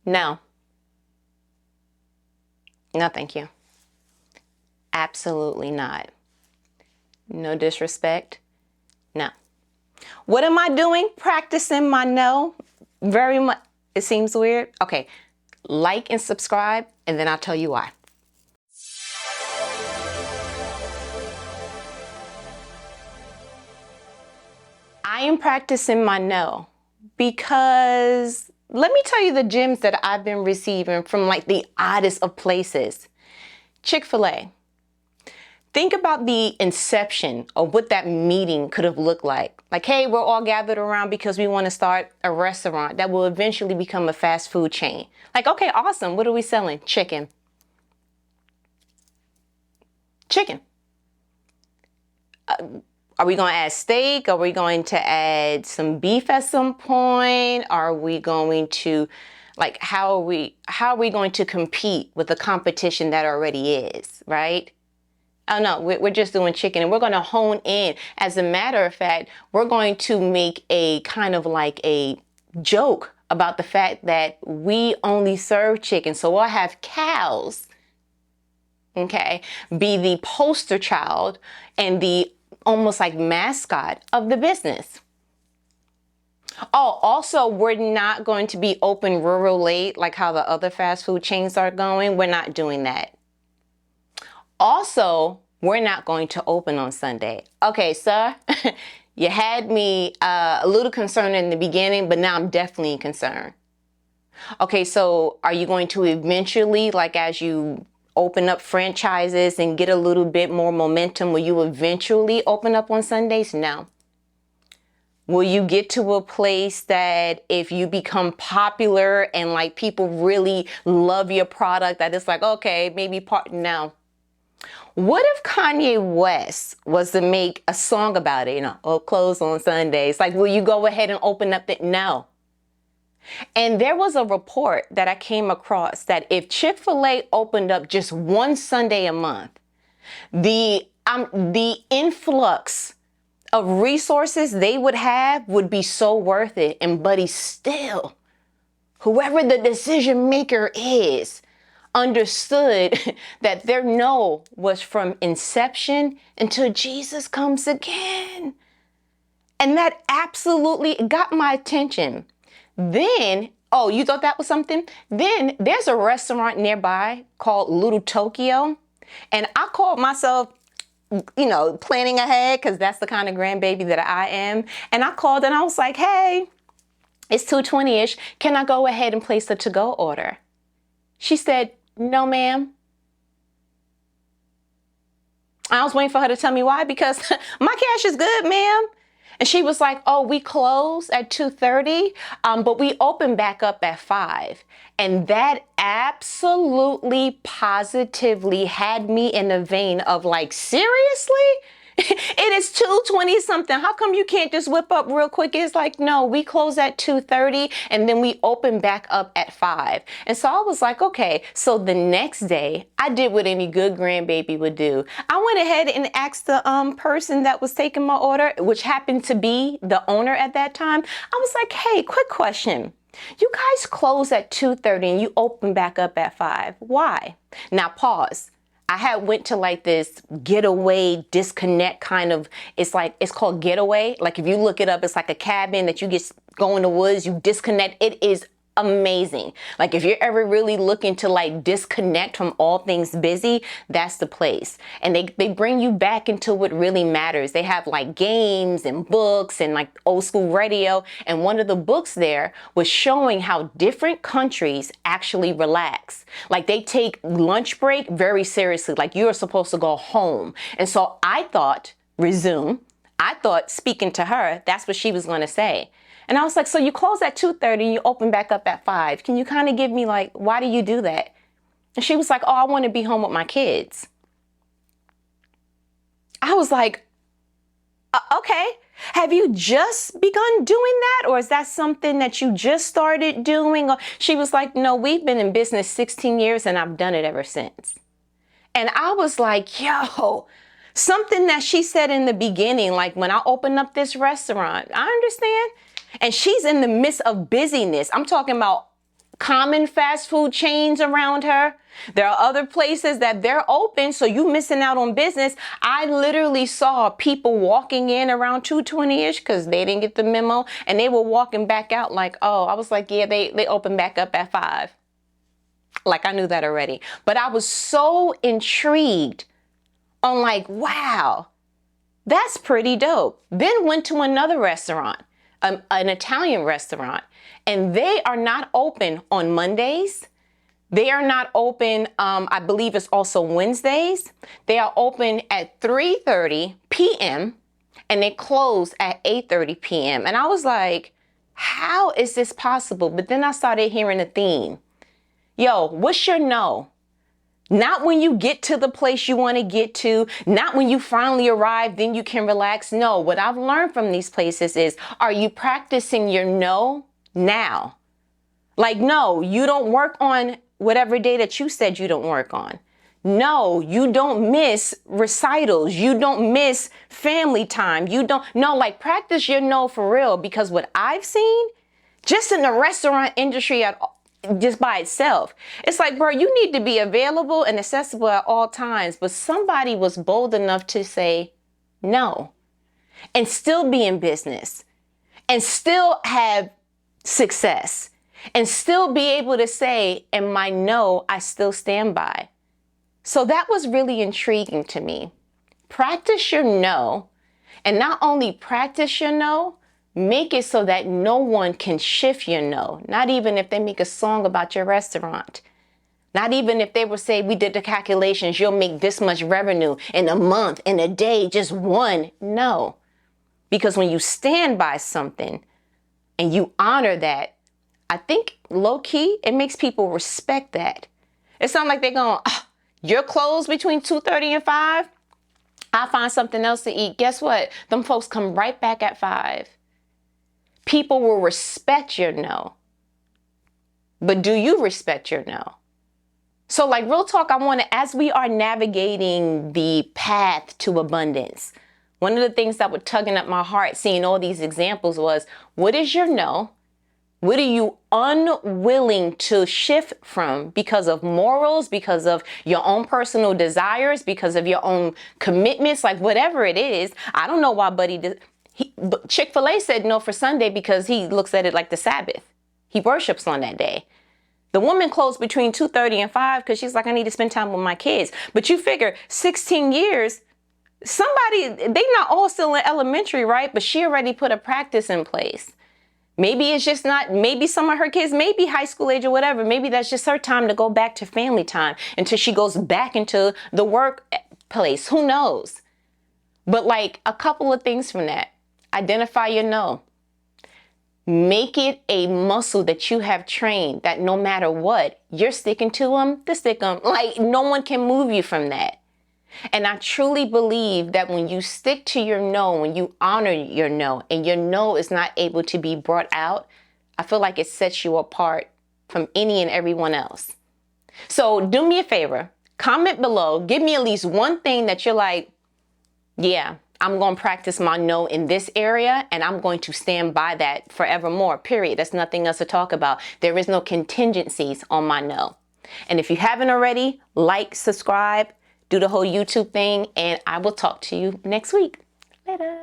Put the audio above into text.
No. No, thank you. Absolutely not. No disrespect. No. What am I doing? Practicing my no. Very much. It seems weird. Okay. Like and subscribe, and then I'll tell you why. I am practicing my no because let me tell you the gems that I've been receiving from like the oddest of places. Chick-fil-A. Think about the inception of what that meeting could have looked like. Like, hey, we're all gathered around because we want to start a restaurant that will eventually become a fast food chain. Like, okay, awesome. What are we selling? Chicken. Chicken. Are we going to add steak? Are we going to add some beef at some point? Are we going to, like, how are we going to compete with the competition that already is, right? Oh no, we're just doing chicken, and we're going to hone in. As a matter of fact, we're going to make a kind of like a joke about the fact that we only serve chicken. So we'll have cows, okay, be the poster child and the almost like mascot of the business. Oh, also, we're not going to be open real late like how the other fast food chains are going. We're not doing that. Also, we're not going to open on Sunday. Okay, sir, you had me a little concerned in the beginning, but now I'm definitely concerned. Okay, so are you going to eventually, like as you open up franchises and get a little bit more momentum, will you eventually open up on Sundays? No. Will you get to a place that if you become popular and like people really love your product, that it's like, okay, maybe no. What if Kanye West was to make a song about it, close on Sundays? Like, will you go ahead and open up the, no. And there was a report that I came across that if Chick-fil-A opened up just one Sunday a month, the influx of resources they would have would be so worth it. And buddy, still, whoever the decision maker is, understood that their no was from inception until Jesus comes again. And that absolutely got my attention. Then, oh, you thought that was something? Then there's a restaurant nearby called Little Tokyo. And I called myself, planning ahead because that's the kind of grandbaby that I am. And I called and I was like, hey, it's 2:20-ish. Can I go ahead and place a to-go order? She said, no, ma'am. I was waiting for her to tell me why, because my cash is good, ma'am. And she was like, oh, we close at 2:30, but we open back up at 5. And that absolutely positively had me in the vein of like, seriously? It is 2:20 something. How come you can't just whip up real quick? It's like, no, we close at 2:30 and then we open back up at 5. And so I was like, okay. So the next day I did what any good grandbaby would do. I went ahead and asked the person that was taking my order, which happened to be the owner at that time. I was like, hey, quick question. You guys close at 2:30 and you open back up at 5. Why? Now pause. I had went to like this getaway disconnect kind of, it's called Getaway. Like if you look it up, it's like a cabin that you get go in the woods, you disconnect. It is amazing. Like if you're ever really looking to like disconnect from all things busy, that's the place. And they bring you back into what really matters. They have like games and books and like old school radio. And one of the books there was showing how different countries actually relax. Like they take lunch break very seriously. Like you're supposed to go home. And so I thought, speaking to her, that's what she was going to say. And I was like, so you close at 2:30 and you open back up at 5. Can you kind of give me like, why do you do that? And she was like, oh, I want to be home with my kids. I was like, okay. Have you just begun doing that? Or is that something that you just started doing? She was like, no, we've been in business 16 years and I've done it ever since. And I was like, yo, something that she said in the beginning, like when I opened up this restaurant, I understand. And she's in the midst of busyness. I'm talking about common fast food chains around her. There are other places that they're open, so you missing out on business. I literally saw people walking in around 2:20-ish because they didn't get the memo, and they were walking back out like, oh, I was like, yeah, they open back up at 5. Like, I knew that already. But I was so intrigued on like, wow, that's pretty dope. Then went to another restaurant, an Italian restaurant, and they are not open on Mondays. They are not open, I believe it's also Wednesdays. They are open at 3:30 p.m. and they close at 8:30 p.m. And I was like, how is this possible? But then I started hearing a theme. Yo, what's your no? Not when you get to the place you want to get to, not when you finally arrive, then you can relax. No, what I've learned from these places is, are you practicing your no now? Like, no, you don't work on whatever day that you said you don't work on. No, you don't miss recitals. You don't miss family time. No, like, practice your no for real, because what I've seen just in the restaurant industry just by itself, it's like, bro, you need to be available and accessible at all times. But somebody was bold enough to say no and still be in business and still have success and still be able to say, and my no, I still stand by. So that was really intriguing to me. Practice your no, and not only practice your no, make it so that no one can shift your no. Not even if they make a song about your restaurant. Not even if they will say, we did the calculations, you'll make this much revenue in a month, in a day, just one. No. Because when you stand by something and you honor that, I think low key, it makes people respect that. It's not like they're going, oh, you're closed between 2:30 and 5. I'll find something else to eat. Guess what? Them folks come right back at 5. People will respect your no. But do you respect your no? So like, real talk, I want to, as we are navigating the path to abundance, one of the things that was tugging at my heart, seeing all these examples, was, what is your no? What are you unwilling to shift from because of morals, because of your own personal desires, because of your own commitments, like whatever it is? I don't know why Buddy did. Chick-fil-A said no for Sunday because he looks at it like the Sabbath. He worships on that day. The woman closed between 2:30 and 5 because she's like, I need to spend time with my kids. But you figure 16 years, they not all still in elementary, right? But she already put a practice in place. Maybe it's just not, maybe some of her kids may be high school age or whatever. Maybe that's just her time to go back to family time until she goes back into the workplace. Who knows? But like, a couple of things from that. Identify your no. Make it a muscle that you have trained, that no matter what, you're sticking to them, like no one can move you from that. And I truly believe that when you stick to your no, when you honor your no, and your no is not able to be brought out, I feel like it sets you apart from any and everyone else. So do me a favor, comment below, give me at least one thing that you're like, yeah, I'm going to practice my no in this area, and I'm going to stand by that forevermore, period. There's nothing else to talk about. There is no contingencies on my no. And if you haven't already, like, subscribe, do the whole YouTube thing, and I will talk to you next week. Later.